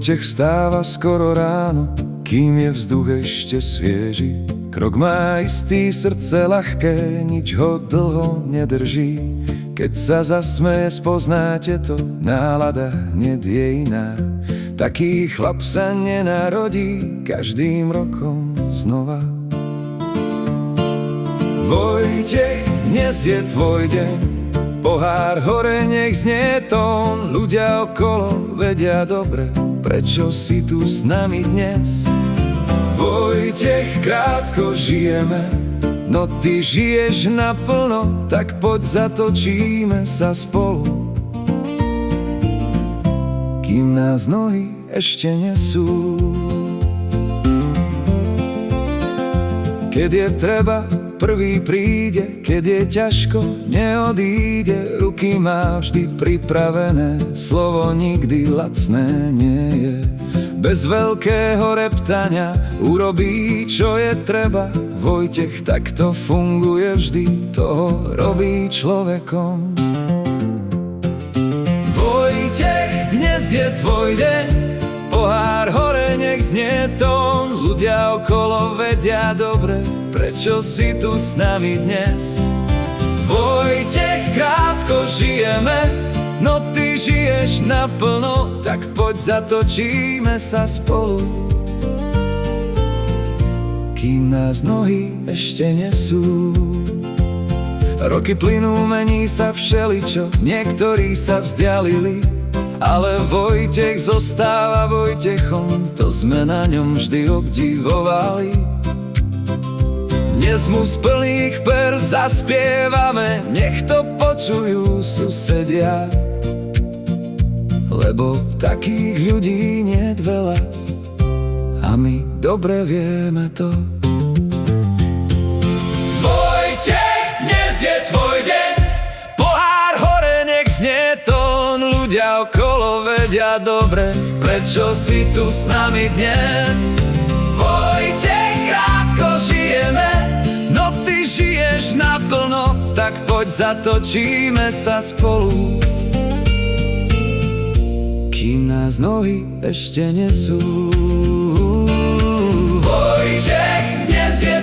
Vojtech vstáva skoro ráno, kým je vzduch ešte svieži. Krok má istý, srdce ľahké, nič ho dlho nedrží. Keď sa zasmeje, spoznáte to, nálada hneď je iná. Taký chlap sa nenarodí, každým rokom znova. Vojtech, dnes je tvoj deň, pohár hore, nech znie tón. Ľudia okolo vedia dobre, prečo si tu s nami dnes. Vojtech, krátko žijeme, no ty žiješ naplno, tak poď zatočíme sa spolu, kým nás nohy ešte nesú. Keď je treba, prvý príde, keď je ťažko, neodíde. Ruky má vždy pripravené, slovo nikdy lacné nie je. Bez veľkého reptania urobí, čo je treba. Vojtech takto funguje vždy, toho robí človekom. Vojtech, dnes je tvoj deň, pohár hore, nech znie tón. Ľudia okolo vedia dobre, prečo si tu s nami dnes. Vojtech, krátko žijeme, no ty žiješ naplno, tak poď zatočíme sa spolu, kým nás nohy ešte nesú. Roky plynú, mení sa všeličo, niektorí sa vzdialili, ale Vojtech zostáva Vojtechom, to sme na ňom vždy obdivovali. Dnes mu z plných per zaspievame, nech to počujú susedia, lebo takých ľudí niet veľa a my dobre vieme to. Vojtech, dnes je tvoj deň, pohár hore, nech znie tón. Ľudia okolo vedia dobre, prečo si tu s nami dnes. Vojtech, krátko žijeme, no ty žiješ naplno, tak poď zatočíme sa spolu, kým nás nohy ešte nesú. Vojtech, dnes je